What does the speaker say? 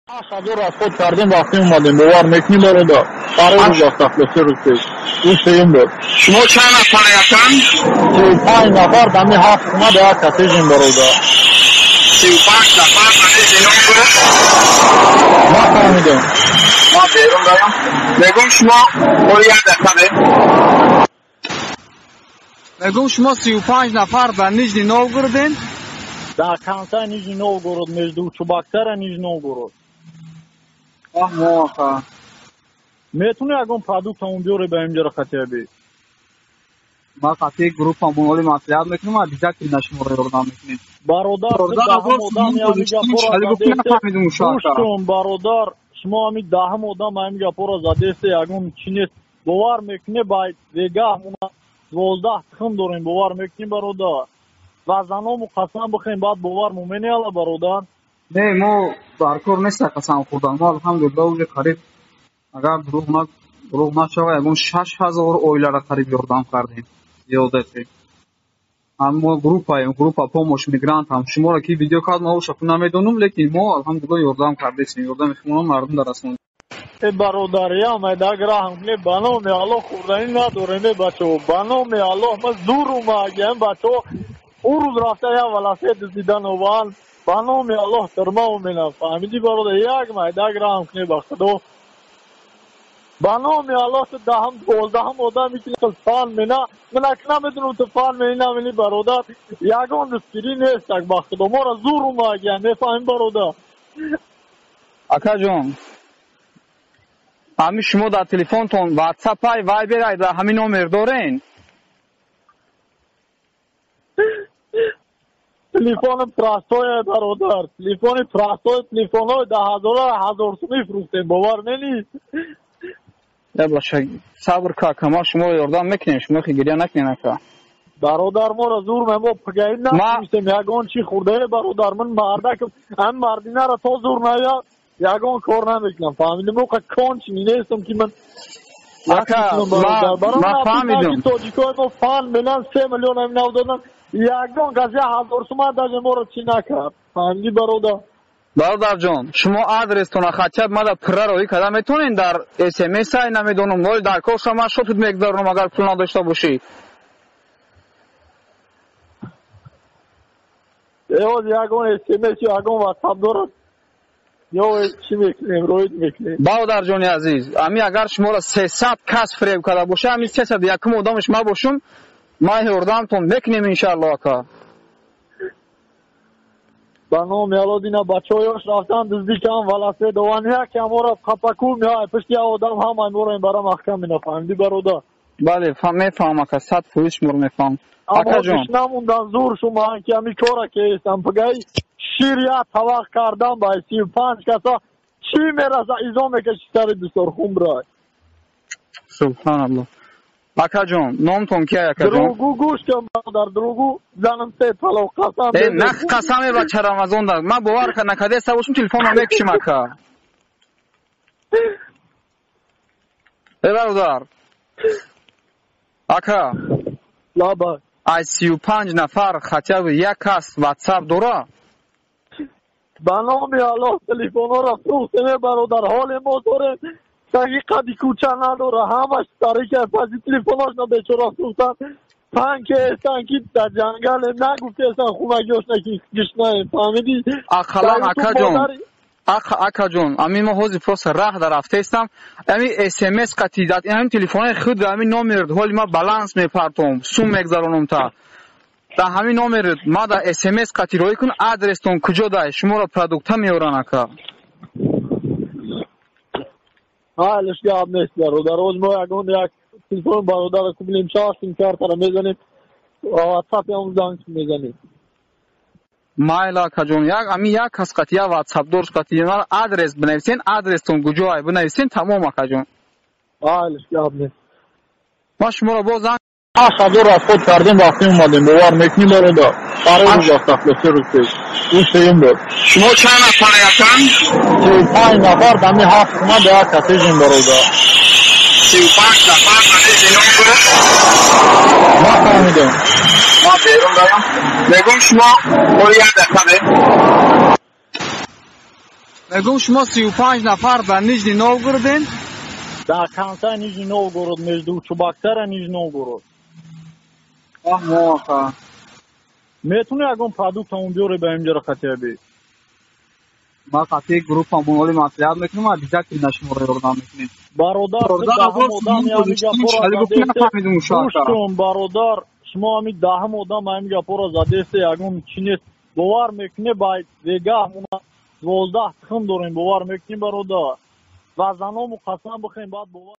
Aşağıda rastlot kardın vaktim olmadı. Bu var mekni var o da. Sarı uzaklaştı rüksüz. Üsteyim bu. شما چند نفر هستن؟ 35 نفر دمی هفتما ده کتیجیم برو da. 35 نفر برای زیران برو؟ ما فهمیدم. ما بیرون دارم. بگم شما باید دستانه؟ بگم شما 35 نفر در نیجنی نوگردین؟ در کنسای نیجنی نوگرد между چوباکتر نیجنی نوگرد. موافقه. میتونی اگه پرودکت همون بیاره به اینجا رو خطیه بی؟ ما خطیه گروپ همون ولی مسئولیت میکنیم و دیزا که نشمار رو یردام میکنیم. برادر دهم آدم همیگه برادر شما همی دهم آدم همیگه پورا زدیسته اگه چینیست باور میکنی باید ویگه همون 12 تخم داریم باور میکنیم برادر و زنامو قسم بخیم بعد باور مومنی علا برادر نه ما برکار نیست قسم خوردن ما الحمدلله اولی قریب اگر دروغ نشوه اگه 6000 اویله را قریب یردام کردیم یادتی ما گروپ هاییم گروپ پوموش میگرانت هم شما را که ویدیو کار ما اوشا نمیدونم لیکن ما الحمدلله یردام کردیم یردام شما مردم در اسمان برادری هم ایداگر همکنی بانو می الله خوردنی نداره می بچه بانو می الله ما زور اومدیم بچه او روز رفته یا ولاسه دیدن وان بانو می الله ترما مینا فهمیدی برادر یک ما ایداگر همکنی بخدو بانو می الله تو دهم 12 آدم میکنی فال مینا من اکنه میدونم تو فال مینا منی برادر یکان دستگیری نیست اک بخدو ما را زور اومدیم میفهمیم برادر اکا جون همی شما در تلفنتون واتساپ های وایبر های در همین نمر دارین تلفن پراستوی برادر تلفن پراستوی تلفن های 10,000 سومی فروختیم باور ننی باشه صبر که ما شما یردام میکنیم شما که گریه نکنین که برادر ما را زور ما پگهیم نمیستیم یکان چی خورده برادر من مرده که هم مردینه را تا زور نیا یکان کار نمیکنم فهمیدیم او که کانچ نیستم که من ما فهمیدم تاجیکای ما فان میلن 3 میلیون هم نو دادن یکان کسی 1000 سومه داده ما را چی نکرد فهمیدی برادر جان شما آدرستون خطیت ما در پره روی کده میتونین در SMS های نمیدونم ولی در کار شما شد مقدارم اگر پول نداشته باشی یواز یکان SMS یا یکان واتساپ دارد یا چی میکنیم روید میکنیم برادر جان عزیز امی اگر شما را 300 کس فریب کده باشه امی 300 یکم آدمش ما باشم ما یردامتون میکنیم انشاءالله که بانو میالودینا بچه‌هاش رفتن دزدیکم ولاسه دوانیا که امورا قپاکو میای پشتی آدم هم امورا این برام احکام نفهمیدی برادر بله میفهمم که 100 پولیس مر میفهم اما نموندن زور شما که امی کارا که استم پگای شیریا طواق کردم با 35 کسا چی میرسه ایزا میکشی سر دستور خون برای سبحان الله اکا جون نامتون کیه اکا جون دروگو گوش کن برادر دروگو زنم ته پلو قسم نه قسم بچه رمضان در من باور که نکده سواشم تلفن رو میکشیم اکا برادر اکا لابا از 35 نفر خطیب یک کس واتساپ داره بنامی الله تلفن را فروختنه برادر حال ما داره سگی قدی کوچه نداره همش تاریک پسی تلفناش بیچاره فروختن تنک استنکی در جنگل نگو که اصلا خونگیاش نکی گشنه فهمیدی اخلان اکا جون امی ما حوزی پروس راه در رفته استم امی SMS قطیدت این تلفن خود امی نامرد حالی ما بالانس میپرتم سوم مگذارونم تا در همین نامرد ما در SMS قطی روی کن آدرستون کجا دای شما را پرودکت میورن اکا حالش یاد نیست برادر روز ما یک تلفن برادر کبلیم شاستیم کارت را میزنیم واتساپ هم زنگ میزنیم مایلا کجون یک امی یک کس قطعه واتساپ دورش قطعه ما آدرس بنویسین آدرستون کجای بنویسین تمام کجون حالش یاد نیست ما شما را باز aşağıda rastlot kardın vaktim olmadı باور میکنی برادر sarı uzaklaştı rüksüz üsteyim bu شما چند نفر هستن 35 نفر دمی هفتما ده کتیجیم برادر 35 نفر برای زیران برو؟ ما فهمیدم ما بیرون دارم بگم شما باید دستانه میگم شما 35 نفر در نجنی نوگردین؟ در کنسای نیجنی نوگورود между чубактар نیجنی نوگورод. موافقم. میتونی اگه پروداکت همون بیاره به اینجا رو خطیه بی؟ ما قطعی گروپ همونولی مطلب میکنیم و دیگه که نشماره یردام میکنیم. برادر دهم آدم یا میگه پورا زدیسته برادر شما همین دهم آدم همین پورا زدیسته اگه چینیست باور میکنی باید دیگه همون 12 تخم داریم باور میکنی برادر و زنامو قسم بخیم بعد باور